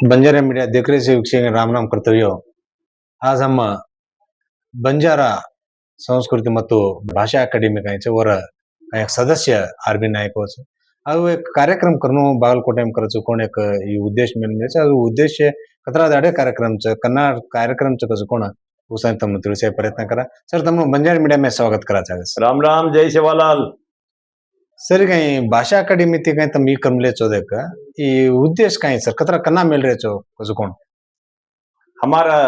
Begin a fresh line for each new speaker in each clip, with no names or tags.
Banjara media देख रहे से वीक्षक राम राम कर्तव्य। आज हम ಬಂಜಾರಾ ಸಂಸ್ಕೃತಿ ಮತ್ತು ಭಾಷಾ अकादमी वर एक सदस्य आरबी नायक अब एक कार्यक्रम करनो बागलकोटे में करचो कोण एक उद्देश में उद्देश कतरा दाडे कार्यक्रम कन्नड कार्यक्रम कसं कोण उसाय तम ತಿಳಿಸೇ प्रयत्न करा सर तम बंजारा मीडिया में स्वागत करा चाहस
राम राम जय सेवालाल।
सर कहीं भाषा अकादमी ते कहीं तम ई कमले चोदे का ई उद्देश कहीं सर कतरा कन्ना मिल रहे चो कसं कोण
हमारा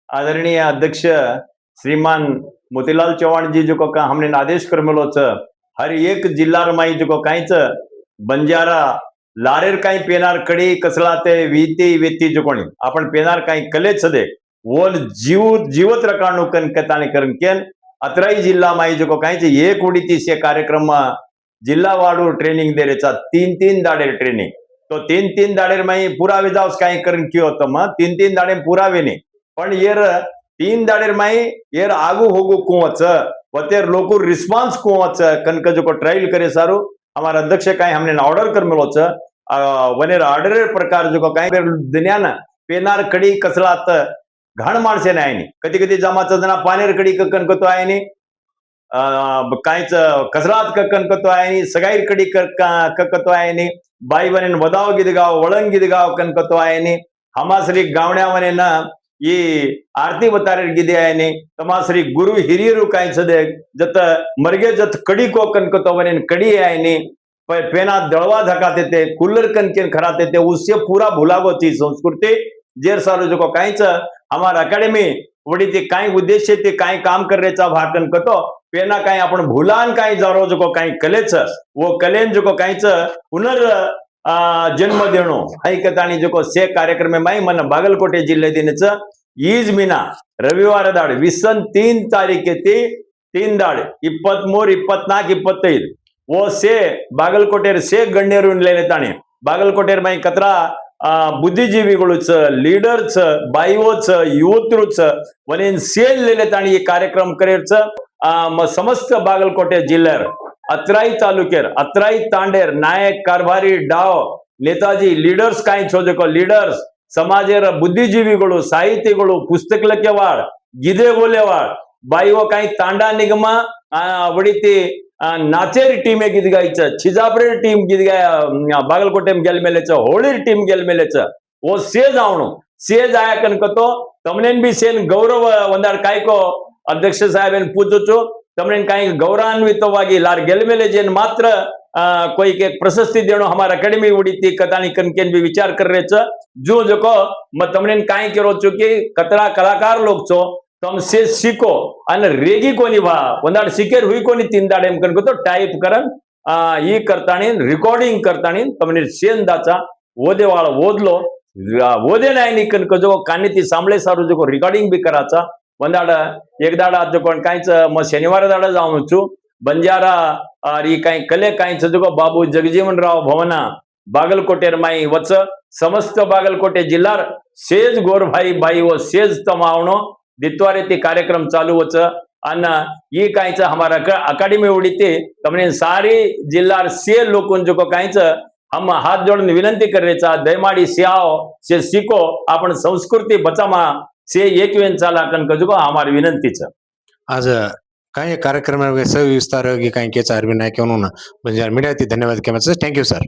आदरणीय अध्यक्ष श्रीमान मोतीलाल चौहान जी जो का हमने आदेश करमेलो छ हर एक जिल्ला माई जो काहीच बंजारा लारेर काही पेनार कडी कसला ते वीती वेती जो कोणी आपण पेनार काही कलेच दे वोल जीवत रकाणू कन कताने करन केन अतराई जिल्हा माई जो काहीच एक उडीती से कार्यक्रम जिल्हा वाडू ट्रेनिंग दे रेचा तीन दाडे ट्रेनिंग तो तीन दाडेर माई पुरावे जावस काही करन कियो तो म तीन दाडे पुरावे ने पण येर तीन दाडेर माई येर आगू होगू कुवच वतेर लोकू रिस्पांस कुवच कनक जो ट्रायल करे सारू हमारा अध्यक्ष काही हमने ऑर्डर कर मिलो छ वनेर ऑर्डर प्रकार जो काही दुनिया ना पेनार कडी कसलात घाण माणसे नाही नी कधी कधी जमाचा जना पानेर कडी कनकतो आहे नी काहीच कसलात कनकतो आहे नी सगाईर कडी ककतो आहे नी बाई बनेन वदाव गिदगाव वळंग गिदगाव कनकतो आहे नी हमाश्री गावण्या वने ना ಈ ಆರತಿ ಬತಾರೆರ್ ಗಿದೆ ಆಯ್ನಿ ತಮಾಶ್ರೀ ಗುರು ಹಿರಿಯರು ಕಾಯಿಸದೆ जत मरगे जत कडी को कनकतोवनेन कडी आयनी पेना दळवा धकाते ते कुल्लर कनकेन खराते ते उससे पूरा भुलागोची संस्कृती जेर सारो जो काहीच हमार अकादमी वडी ते काही उद्देश्य ते काही काम करण्याचा भाकन कतो पेना काही आपण भुलान काही जारो जो काही कलेच वो कलेन जो काहीच पुनर जन्म देणो ऐकतानी जो से कार्यक्रम माई मन बागलकोटे जिल्हे दिनच ईज मीना रविवार दाड विसन 3 तारीख ते 3 दाड 23 24 25 वो से बागलकोटेर से गण्यरून लेले ताणे बागलकोटेर माई कतरा बुद्धिजीवीगळुच लीडर्स बाईवोच युवतरुच वनेन सेल लेले ताणी ये कार्यक्रम करेच समस्त बागलकोटे जिल्ह्यार अतराई तालुकेर अतराई तांडेर नायक कारभारी डाव नेताजी लीडर्स काही छोजको लीडर्स समाजेर बुद्धिजीवीगळु साहित्यಗಳು पुस्तक लकेवाळ गिदे गोलेवाळ बाईओ काही तांडा निगम वडीती नाचेर टीम गिदगायच छिजापरेर टीम गिदगा बागलकोटे में गेल मेलेच होळीर टीम गेल मेलेच वो से जावणो से जाया कनकतो तमनेन भी सेन गौरव वंदाड कायको अध्यक्ष साहेबन पूछो तमने काही गौरवान्वितವಾಗಿ लार गेलमेले जेन मात्र कोई के प्रशस्ति देणो हमारा अकादमी उडीती कतानी कनकेन भी विचार कर रहे छ जो जको म तमने काही करो छो कि कतरा कलाकार लोग छो तम से सीखो अन रेगी कोनी भा वंदाड सिकेर हुई कोनी 3 दाडे एम कनको तो टाइप करन ई करतानी रिकॉर्डिंग करतानी तमने सेन दाचा ओदेवाळ ओदलो ओदे नाही नि कनको जो कानीती सांभळे सारू जो रिकॉर्डिंग भी कराचा वंदाड एक दाडा जो कोण काहीच म शनिवार दाडा जाऊन छु बंजारा ई काही कले काहीच जो बाबू जगजीवनराव भवना बागलकोटेर माई वच समस्त बागलकोटे जिल्हार सेज गोरभाई बाई व सेज तमावणो दित्वारे ते कार्यक्रम चालू वच अन ई काहीच हमारा अकादमी उडीते तमने सारी जिल्हार से लोकन जो काहीच हम हाथ जोड़न विनंती करेचा दयमाडी से आओ से सीखो आपण संस्कृती बचामा से एक वेन चाला कनकजुको हमारी विनंती छ
आज काही कार्यक्रम सविस्तार काही केच आरबी नायक म्हणून बंजारा मीडिया धन्यवाद केमाच थँक्यू सर।